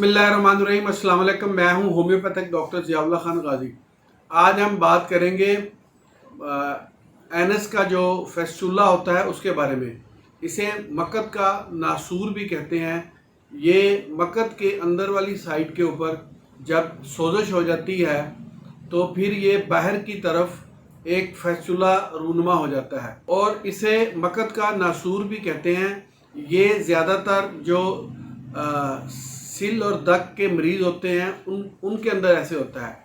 बिस्मिल्लाहिर्रहमानिर्रहीम। अस्सलाम वालेकुम। मैं हूं होम्योपैथिक डॉक्टर ज़ियाउल्लाह खान गाजी। आज हम बात करेंगे एनस का जो फेस्टुला होता है उसके बारे में। इसे मकद का नासूर भी कहते हैं। ये मकद के अंदर वाली साइड के ऊपर जब सोजश हो जाती है तो फिर ये बाहर की तरफ एक फेस्टुला रूनुमा हो जाता है और इसे मकद का नासूर भी कहते हैं। ये ज़्यादातर जो सिल और दक के मरीज़ होते हैं उनके अंदर ऐसे होता है।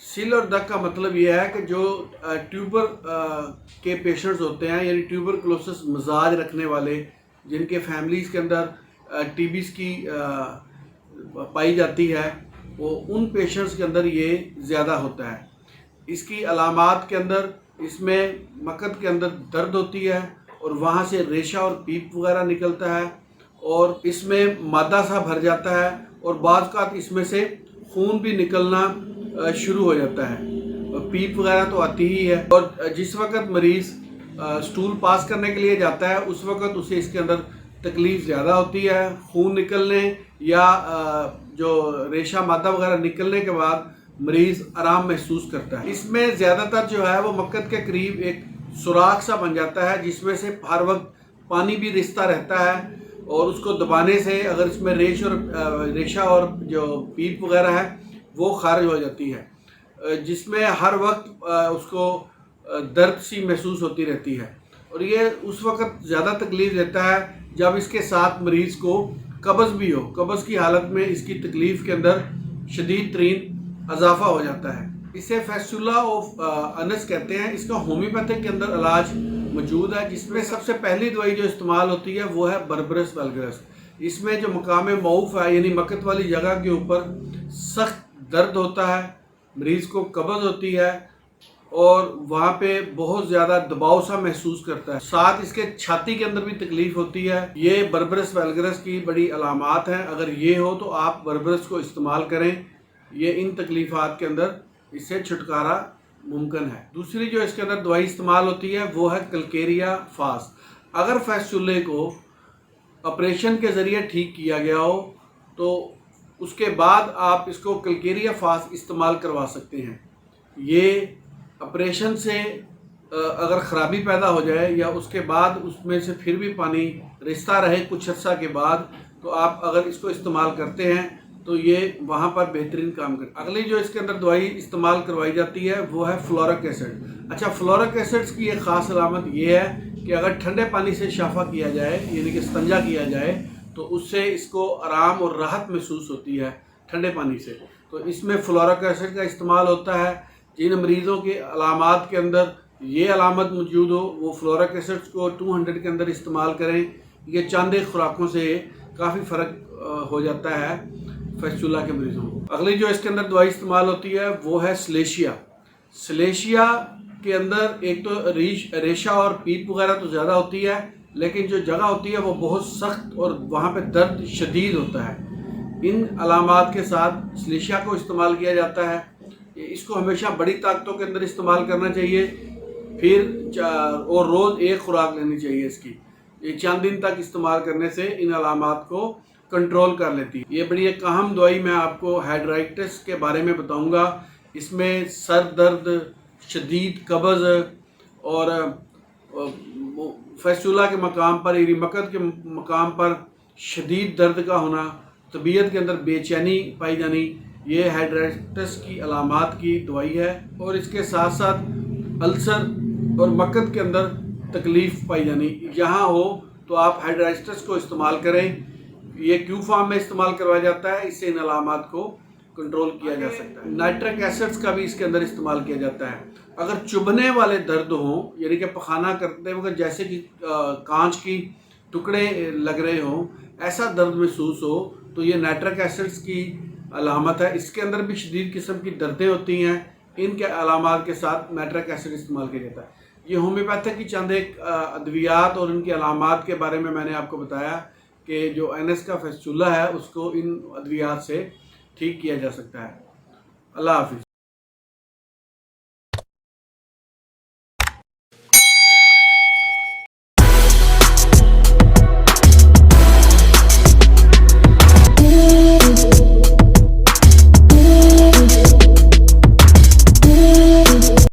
सिल और दक का मतलब ये है कि जो ट्यूबर के पेशेंट्स होते हैं, यानी ट्यूबरकुलोसिस मिजाज रखने वाले, जिनके फैमिलीज़ के अंदर टीबीज़ की पाई जाती है, वो उन पेशेंट्स के अंदर ये ज़्यादा होता है। इसकी अलामात के अंदर इसमें मकद के अंदर दर्द होती है और वहाँ से रेशा और पीप वगैरह निकलता है और इसमें मादा सा भर जाता है और बाज़ औक़ात इसमें से खून भी निकलना शुरू हो जाता है और पीप वगैरह तो आती ही है। और जिस वक्त मरीज़ स्टूल पास करने के लिए जाता है उस वक्त उसे इसके अंदर तकलीफ़ ज़्यादा होती है, खून निकलने या जो रेशा मादा वगैरह निकलने के बाद मरीज़ आराम महसूस करता है। इसमें ज़्यादातर जो है वो मकद के करीब एक सुराख सा बन जाता है जिसमें से हर वक्त पानी भी रिसता रहता है और उसको दबाने से अगर इसमें रेशा और जो पीप वगैरह है वो खारिज हो जाती है, जिसमें हर वक्त उसको दर्द सी महसूस होती रहती है। और ये उस वक्त ज़्यादा तकलीफ़ देता है जब इसके साथ मरीज़ को कब्ज़ भी हो। कब्ज़ की हालत में इसकी तकलीफ़ के अंदर शदीद तरीन इजाफा हो जाता है। इसे फेस्टुला ऑफ अनस कहते हैं। इसका होम्योपैथिक के अंदर इलाज मौजूद है, जिसमें सबसे पहली दवाई जो इस्तेमाल होती है वो है बर्बरस वल्गरस। इसमें जो मकाम मऊफ़ है, यानी मकद वाली जगह के ऊपर सख्त दर्द होता है, मरीज़ को कब्ज़ होती है और वहाँ पे बहुत ज़्यादा दबाव सा महसूस करता है। साथ इसके छाती के अंदर भी तकलीफ़ होती है। ये बर्बरस वल्गरस की बड़ी अलामात हैं। अगर ये हो तो आप बर्बरस को इस्तेमाल करें। ये इन तकलीफ़ात के अंदर इससे छुटकारा मुमकिन है। दूसरी जो इसके अंदर दवाई इस्तेमाल होती है वो है कलकेरिया फास। अगर फेस्टुले को ऑपरेशन के ज़रिए ठीक किया गया हो तो उसके बाद आप इसको कलकेरिया फास इस्तेमाल करवा सकते हैं। ये ऑपरेशन से अगर ख़राबी पैदा हो जाए या उसके बाद उसमें से फिर भी पानी रिश्ता रहे कुछ अर्सा के बाद, तो आप अगर इसको इस्तेमाल करते हैं तो ये वहाँ पर बेहतरीन काम करता है। अगली जो इसके अंदर दवाई इस्तेमाल करवाई जाती है वो है फ्लोरिक एसिड। अच्छा, फ्लोरिक एसिड्स की एक ख़ास अलामत ये है कि अगर ठंडे पानी से शाफ़ा किया जाए, यानी कि इस्तंजा किया जाए, तो उससे इसको आराम और राहत महसूस होती है ठंडे पानी से। तो इसमें फ्लोरिक एसिड का इस्तेमाल होता है। जिन मरीज़ों के अलामात के अंदर ये अलामत मौजूद हो वो फ्लोरिक एसिड्स को 200 के अंदर इस्तेमाल करें। ये चंद एक खुराकों से काफ़ी फ़र्क हो जाता है फेस्टुला के मरीज़ों को। अगली जो इसके अंदर दवाई इस्तेमाल होती है वो है सलेशिया। सलेशिया के अंदर एक तो रेशा और पीप वगैरह तो ज़्यादा होती है, लेकिन जो जगह होती है वो बहुत सख्त और वहाँ पे दर्द शदीद होता है। इन अलामात के साथ सलेशिया को इस्तेमाल किया जाता है। इसको हमेशा बड़ी ताकतों के अंदर इस्तेमाल करना चाहिए, फिर और रोज़ एक खुराक लेनी चाहिए इसकी। ये चंद दिन तक इस्तेमाल करने से इन अलामात को कंट्रोल कर लेती है। ये बड़ी एक अहम दवाई मैं आपको हाइड्राइटिस के बारे में बताऊंगा। इसमें सर दर्द, शदीद कब्ज़ और फेस्टुला के मकाम पर, यानी मकद के मकाम पर शदीद दर्द का होना, तबीयत के अंदर बेचैनी पाई जानी, ये हाइड्राइटिस की अलामात की दवाई है। और इसके साथ साथ अल्सर और मकद के अंदर तकलीफ़ पाई जानी, यहाँ हो तो आप हाइड्राइटिस को इस्तेमाल करें। ये क्यू फॉर्म में इस्तेमाल करवाया जाता है, इससे इन अलामात को कंट्रोल किया जा सकता है। नाइट्रिक एसिड्स का भी इसके अंदर इस्तेमाल किया जाता है। अगर चुभने वाले दर्द हों, यानी कि पखाना करते वक्त जैसे कि कांच की टुकड़े लग रहे हों, ऐसा दर्द महसूस हो, तो ये नाइट्रिक एसिड्स की अलामत है। इसके अंदर भी शदीद किस्म की दर्दें होती हैं। इनके अलामात के साथ नाइट्रिक एसिड इस्तेमाल किया जाता है। ये होम्योपैथिक की चंद एक अद्वियात और इनकी अलामात के बारे में मैंने आपको बताया कि जो एनस का फेस्टुला है उसको इन अद्वियात से ठीक किया जा सकता है। अल्लाह हाफिज़।